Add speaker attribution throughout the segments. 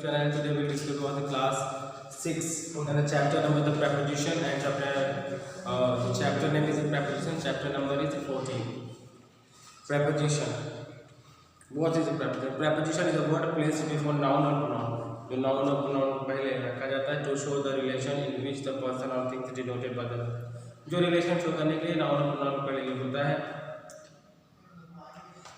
Speaker 1: channel, and today we will discuss about the class 6 and the chapter number the preposition, and chapter name is the preposition. Chapter number is 14. Preposition. What is a preposition? Preposition is a word placed before noun or pronoun. जो noun और pronoun पहले रखा जाता है to show the relation in which the person or thing is denoted by the, जो relation show करने के लिए noun और pronoun पहले यूज होता है,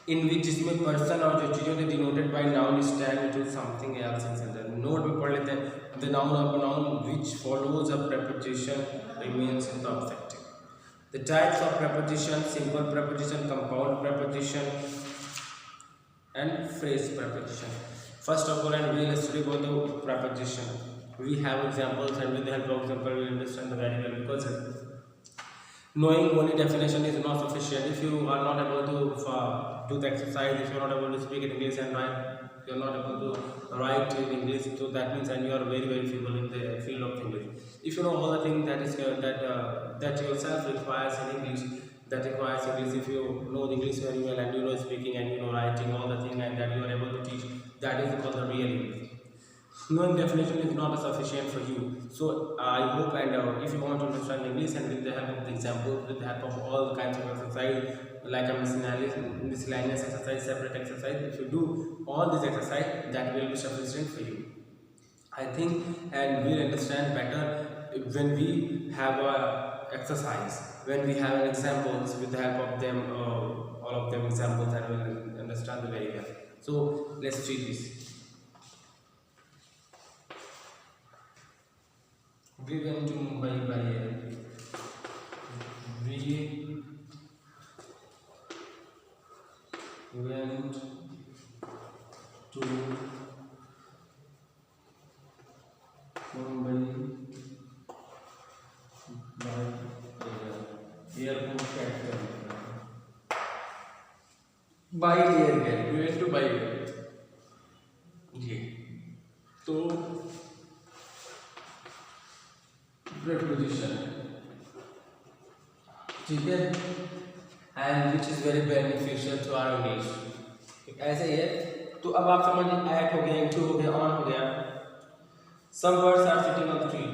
Speaker 1: in which जिसमें person और जो चीज़ों से denoted by noun stand to something else in center. Note में पढ़ लेते हैं. The noun or pronoun which follows a preposition remains in the objective. The types of preposition: simple preposition, compound preposition, and phrase preposition. First of all, and we will study about the preposition. We have examples, and with the help of example, we will understand very well, because knowing only definition is not sufficient. If you are not able to do the exercise, if you are not able to speak in English and write, if you are not able to write in English, so that means and you are very very feeble in the field of English. If you know all the things that is that yourself requires in English, that requires English, if you know English very well and you know speaking and you know writing all the things and that you are able to teach, that is called the real English. Knowing definition is not sufficient for you. So I hope, and if you want to understand English, and with the help of the examples, with the help of all kinds of exercise like a miscellaneous exercise, separate exercise, if you do all this exercise, that will be sufficient for you, I think, and we'll understand better when we have a exercise, when we have an examples with the help of them, all of them examples, and we'll understand very well. So let's see this. We went to Mumbai by air. We went to Mumbai by air. Airport factor. By air गए. We went to by air. ये तो preposition, ठीक है, and which is very beneficial to our English. ऐसे ही है. तो अब आप समझिए, at हो गया, into हो गया, on हो गया. Some birds are sitting on the tree.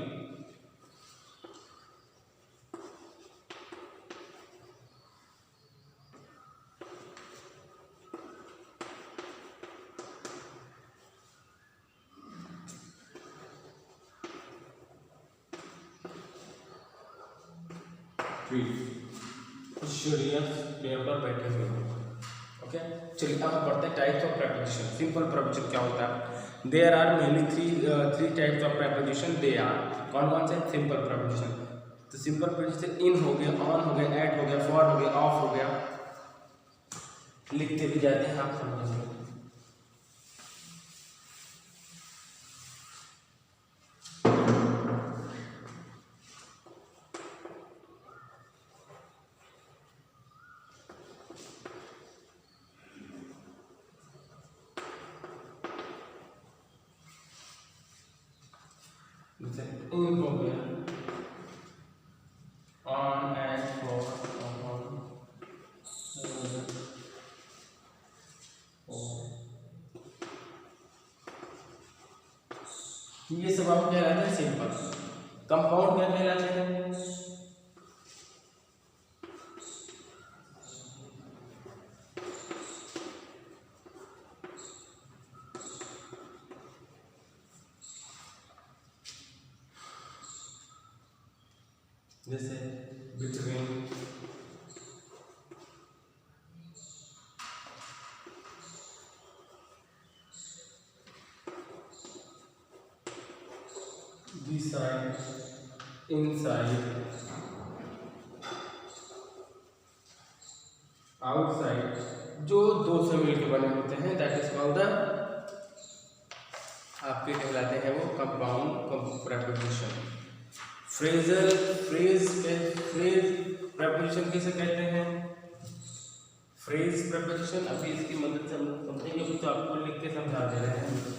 Speaker 1: पेड़ पर बैठे हुए. ओके, चलिए अब पढ़ते हैं types of preposition. Simple preposition क्या होता है? There are mainly three types of preposition. They are कौन कौन से? Simple preposition. तो सिंपल preposition इन हो गया, ऑन हो गया, एट हो गया, फॉर हो गया, ऑफ हो गया. लिखते भी जाते हैं, आप समझेंगे. इन हो गया, ऑन एंड फॉर, ये सब आप कहलाते हैं सिंपल. कंपाउंड क्या कहलाते हैं? जैसे बिटवीन, beside, inside, outside, जो दो से मिलकर बने होते हैं, दैट इज कॉल्ड द, आपके कहलाते हैं वो compound preposition. Phrasal phrase preposition किसे कहते हैं? Phrase preposition. अभी इसकी मदद से हम समझेंगे, तो आपको लिख के समझा दे रहे हैं.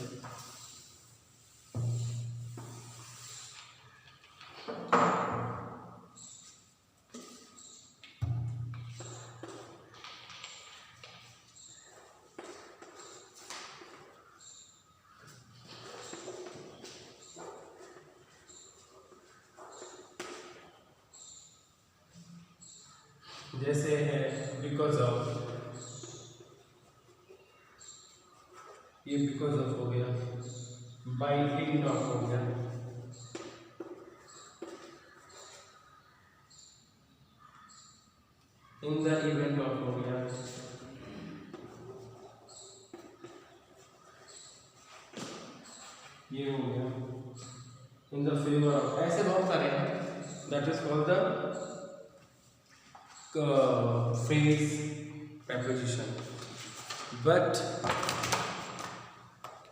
Speaker 1: जैसे है बिकॉज ऑफ, ये बिकॉज ऑफ हो गया, बाई हिंट ऑफ हो गया, इन द इवेंट ऑफ हो गया, ये हो गया, इन द फेवर ऑफ, ऐसे बहुत सारे हैं. That is called the phrase preposition. But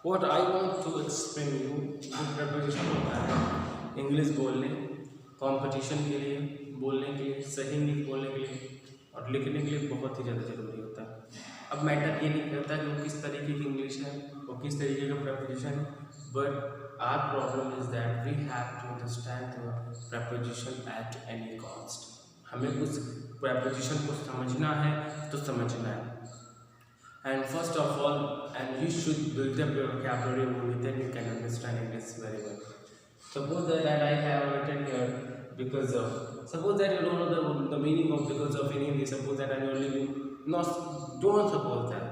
Speaker 1: what I want to explain you, जो preposition होता है इंग्लिश बोलने, कंपटीशन के लिए, बोलने के लिए, सही इंग्लिश बोलने के लिए और लिखने के लिए बहुत ही ज़्यादा ज़रूरी होता है. अब मैटर ये नहीं करता कि वो किस तरीके की इंग्लिश है, वो किस तरीके का preposition है, but our problem is that we have to understand the preposition at any cost. हमें उस preposition को समझना है तो समझना है. And first of all, and you should build up your vocabulary only, then you can understand English very well. Suppose that I have written here because of. Suppose that you don't know the meaning of because of in Hindi. Suppose that you are living. No, don't suppose that.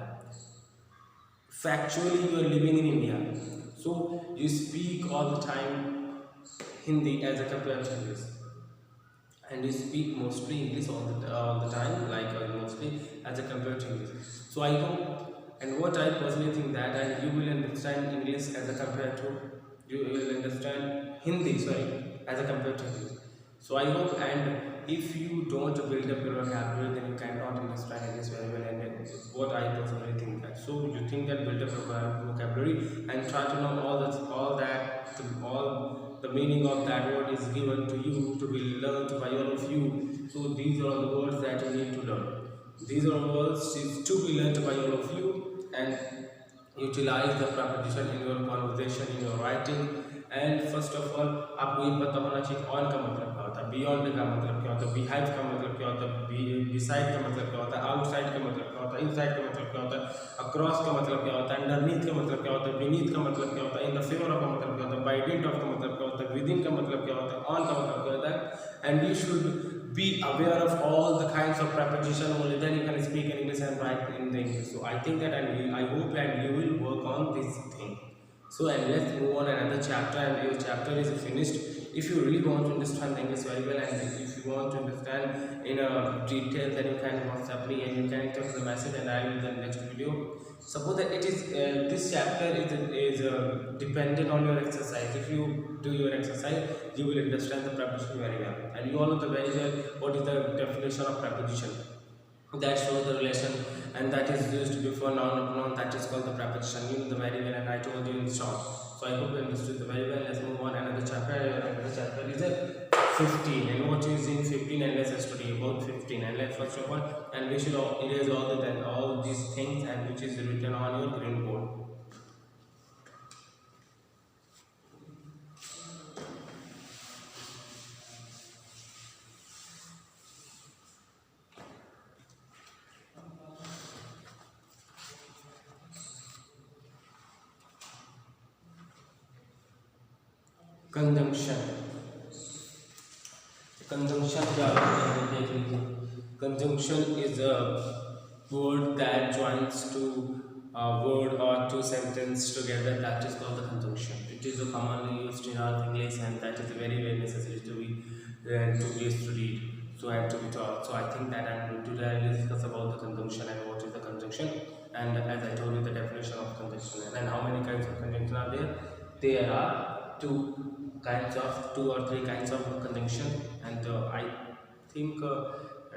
Speaker 1: Factually, you are living in India, so you speak all the time Hindi as a compared to English. And you speak mostly English all the time, like mostly as a compared to English. So I hope, and what I personally think that, and you will understand English as a compared to, you will understand Hindi, sorry, as a compared to English. So I hope, and if you don't build up your vocabulary, then you cannot understand English very well. And what I personally think that. So you think that build up your vocabulary and try to know all the meaning of that word is given to you to be learned by all of you. So these are the words that you need to learn. These are words to be learned by all of you, and utilize the preposition in your conversation, in your writing. And first of all, आपको ये पता होना चाहिए on का मतलब क्या होता है, beyond का मतलब क्या होता है, behind का मतलब क्या होता है, beside का मतलब क्या होता है, outside का मतलब क्या होता है, inside का मतलब क्या होता है, across का मतलब क्या होता है, underneath का मतलब क्या होता है, beneath का मतलब क्या होता है, in the favor of का मतलब क्या होता है, by dint of का मतलब क्या होता है, within का मतलब क्या होता है, on का मतलब क्या होता है. And you should be aware of all the kinds of preposition, only then you can speak in English and write in the English. So I think that, and I hope that you will work on this thing. So, and let's move on another chapter, and your chapter is finished. If you really want to understand English very well, and if you want to understand in a detail, then you can WhatsApp me and you can text the message, and I will do the next video. Suppose that it is this chapter is dependent on your exercise. If you do your exercise, you will understand the preposition very well, and you all know the very well what is the definition of preposition. That shows the relation, and that is used before noun or pronoun, that is called the preposition. You know the very well, and I told you in short. So I hope you understood the very well. Let's move on another chapter. Another chapter is 15, and what is in 15, and let's study about 15. And let's first of all, and we should erase all these things, and which is written on your green board. Conjunction. Conjunction क्या होता है देख लीजिए. Conjunction is a word that joins two word or two sentence together, that is called the conjunction. It is commonly used in our English, and that is very necessary to be studied, so and to be taught. So I think that I'm going to discuss about the conjunction and what is the conjunction, and as I told you the definition of conjunction and how many kinds of conjunction are there. There are two or three kinds of conjunction, and I think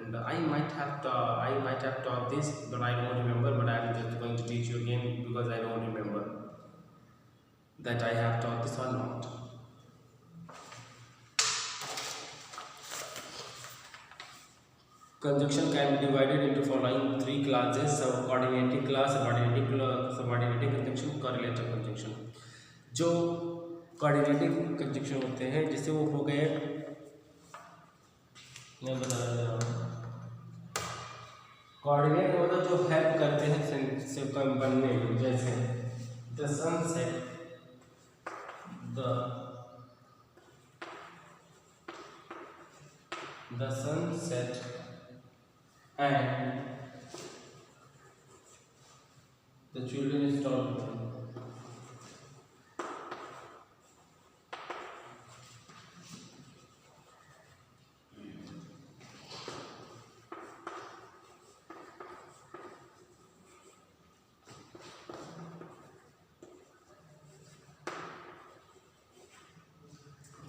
Speaker 1: and I might have taught this, but I don't remember. But I am just going to teach you again because I don't remember that I have taught this or not. Conjunction can be divided into following three classes: subordinating class, subordinating conjunction, correlative conjunction. जो coordinative conjunction होते हैं, जैसे वो हो गए, मैं बता रहा हूँ. कोऑर्डिनेट मतलब जो हेल्प करते हैं सेंटेंस को बनने में, जैसे the sunset, and the children stop.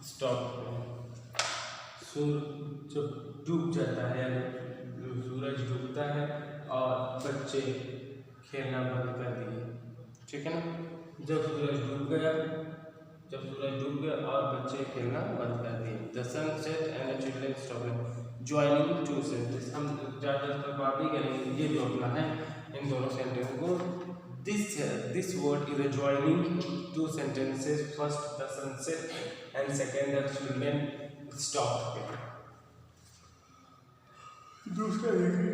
Speaker 1: Stop. जब डूब जाता है, सूरज डूबता है और बच्चे खेलना बंद कर दिए, ठीक है ना। जब सूरज डूब गया और बच्चे खेलना बंद कर दिए। The sunset and the children stop joining two sentence. हम ज़्यादातर बात ही करेंगे, ये जोड़ना है इन दोनों सेंटेंस को। This word is a joining two sentences. First the sunset and second the children stop. दूसरा देखिए,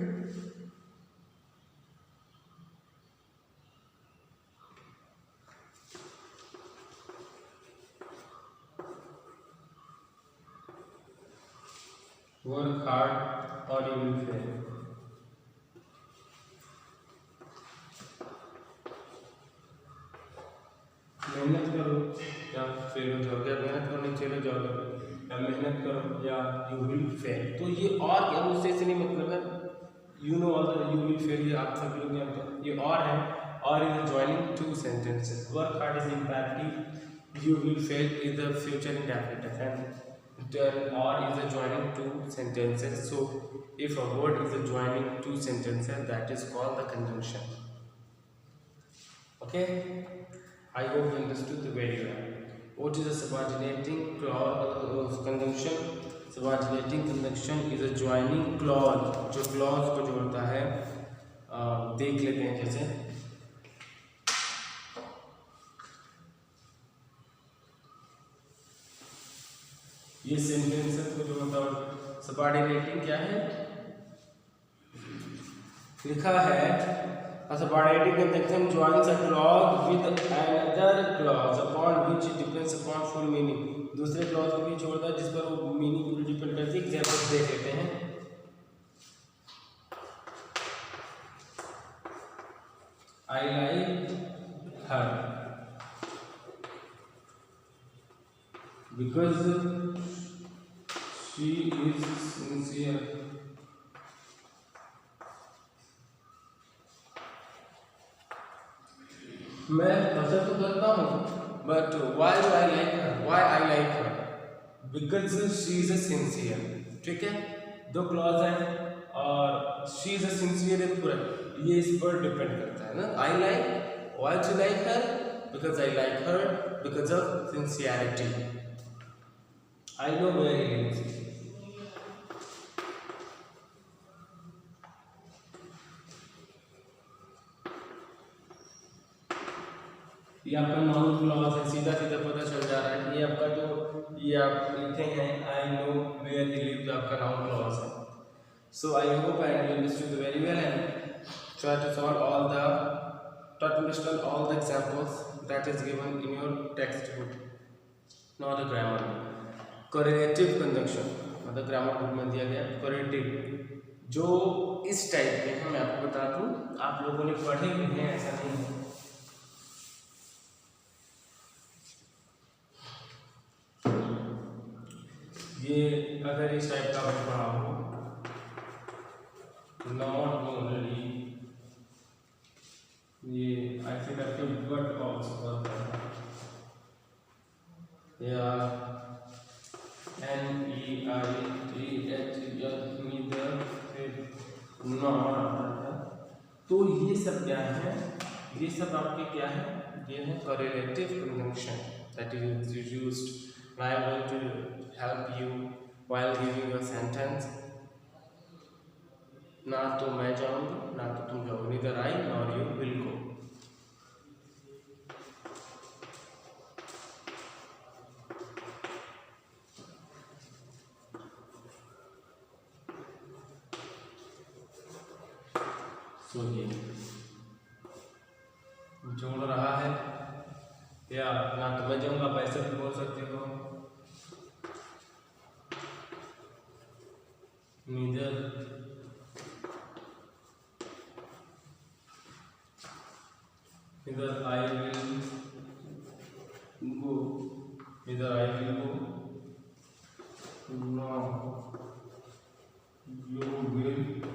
Speaker 1: work hard or you will fail. मेहनत करो या फेल हो जाओगे, मेहनत करनी चले जाओगे, या मेहनत करो या यू विल फेल। तो ये और क्या उससे नहीं मतलब है, you know all you will fail, ये आप सब लोग जानते हैं। ये और है, और is joining two sentences. Work hard is imperative, you will fail is the future indefinite and और is a joining two sentences. So if a word is a joining two sentences, that is called the conjunction. Okay, I hope you understood the very well. What is a subordinating clause conjunction? Subordinating conjunction is a joining clause, जो clause को जोड़ता है। देख लेते हैं, जैसे ये sentences को जोड़ता है। सबऑर्डिनेटिंग क्या है, लिखा है a subordinating conjunction joins a clause with another clause upon which it depends upon full meaning. दूसरे clause को भी जोड़ता है जिस पर वो meaning पूरी डिपेंड करती है। एग्जाम्पल देख लेते हैं। I like her because she is sincere. मैं पसंद तो करता हूँ, but why do I like her, why I like her, because she is a sincere. ठीक है, दो क्लॉज है और शी इज अ सिंसियर है पूरा, ये इस पर डिपेंड करता है ना। I like, why do like her, because I like her because of sincerity. I know very easy. ये आपका नाउन क्लॉज है, सीधा सीधा पता चल जा रहा है। ये आपका जो ये आप लिखे हैं I know where he lives, आपका नाउन क्लॉज है। So I hope and you understood very well and try to solve all the try to understand all the examples that is given in your textbook, not a grammar. correlative conjunction मतलब grammar book में दिया गया correlative, जो इस type के हैं। मैं आपको बता दूं, आप लोगों ने पढ़े भी हैं, ऐसा नहीं है। ये अगर इस टाइप का मैं पढ़ा हो, नॉट ओनली, ये ऐसे करके बट ऑल्सो, या नॉट, तो ये सब क्या है, ये सब आपके क्या है, ये है correlative conjunction that is used. I am going to help you while giving a sentence. ना तो मैं जाऊंगा ना तो तुम जाओगे, neither I nor you will go. So ये जोड़ रहा है, या ना तो मैं जाऊंगा, पैसे भी बोल सकते हो, neither neither I will go, neither I will go, nor you will go।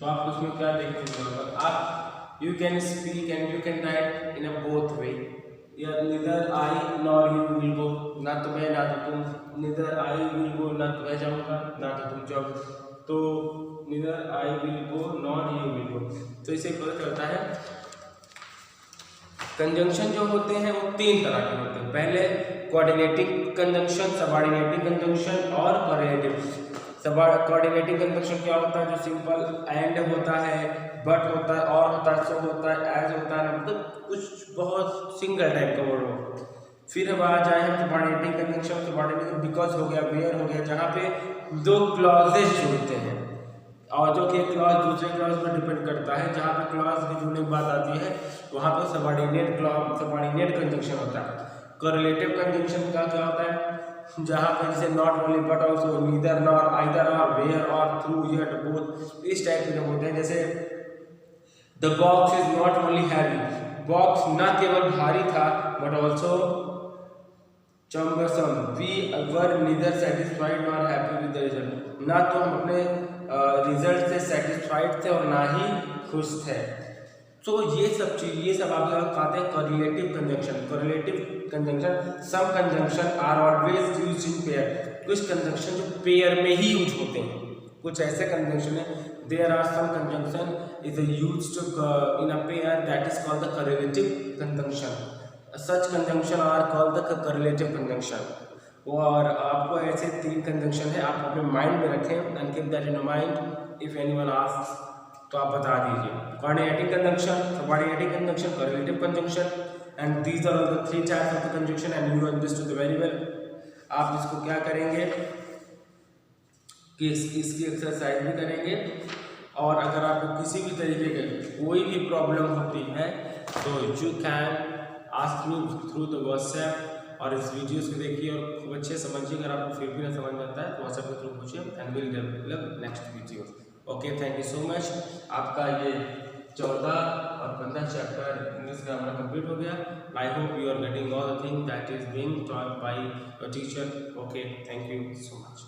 Speaker 1: तो आप उसमें क्या देखते हो, आप you can speak and you can write in a both way, या neither I nor you will go, ना तो मैं ना तो तुम, neither I will go ना तो मैं जाऊँगा ना तो तुम जाओ, तो neither I will go nor you will go। तो इसे पता चलता है कंजंक्शन जो होते हैं वो तीन तरह के होते हैं। पहले कोऑर्डिनेटिंग कंजंक्शन, सबऑर्डिनेटिंग कंजंक्शन और कोरिलेटिव। कोऑर्डिनेटिंग कंजंक्शन क्या होता है, जो सिंपल एंड होता है, बट होता है, और होता है, सो होता है, एज होता है, मतलब कुछ बहुत सिंगल टाइप का वर्ड हो। फिर अब आ जाए हम सबऑर्डिनेटिंग कंजंक्शन। सबऑर्डिनेटिंग बिकॉज हो गया, वेयर हो गया, जहाँ पे दो क्लॉजेज जुड़ते हैं और जो कि क्लॉज दूसरे क्लॉज पर डिपेंड करता है। जहाँ पे क्लॉज की जुड़ने की बात आती है वहाँ पे सबऑर्डिनेट कंजंक्शन होता है। कोरिलेटिव कंजंक्शन का क्या होता है, जहाँ पे जैसे not only but also, neither nor, either or, where or, through, yet, both, इस टाइप के होते हैं। जैसे the box is not only heavy, box न केवल भारी था but also cumbersome, we were neither satisfied nor happy with the result, ना तो हम अपने रिजल्ट से सेटिस्फाइड थे और ना ही खुश थे। तो ये सब आप कहते हैं correlative conjunction. Correlative conjunction, some conjunction are always used in pair, कुछ कंजंक्शन जो पेयर में ही यूज होते हैं। कुछ ऐसे कंजंक्शन है, there are some conjunction is used in a pair that is called the correlative conjunction. Such conjunction are called the correlative conjunction. और आपको ऐसे तीन कंजंक्शन है, आप अपने माइंड में रखें and keep that in mind. If anyone asks तो आप बता दीजिए। Coordinating conjunction, subordinating conjunction, correlative conjunction, and these are the three types of the conjunction and you understood very well. आप इसको क्या करेंगे कि इसकी एक्सरसाइज भी करेंगे, और अगर आपको किसी भी तरीके की कोई भी प्रॉब्लम होती है तो you can ask me through the WhatsApp, और इस वीडियोस को देखिए और खूब अच्छे समझिए। अगर आपको फिर भी ना समझ में आता है तो व्हाट्सएप के थ्रू पूछिए and will develop next video. Okay, thank you so much. आपका ये 14 और 15 चैप्टर इंग्लिश ग्रामर कंप्लीट हो गया। I hope you are getting all the thing that is being taught by your teacher. Okay, thank you so much.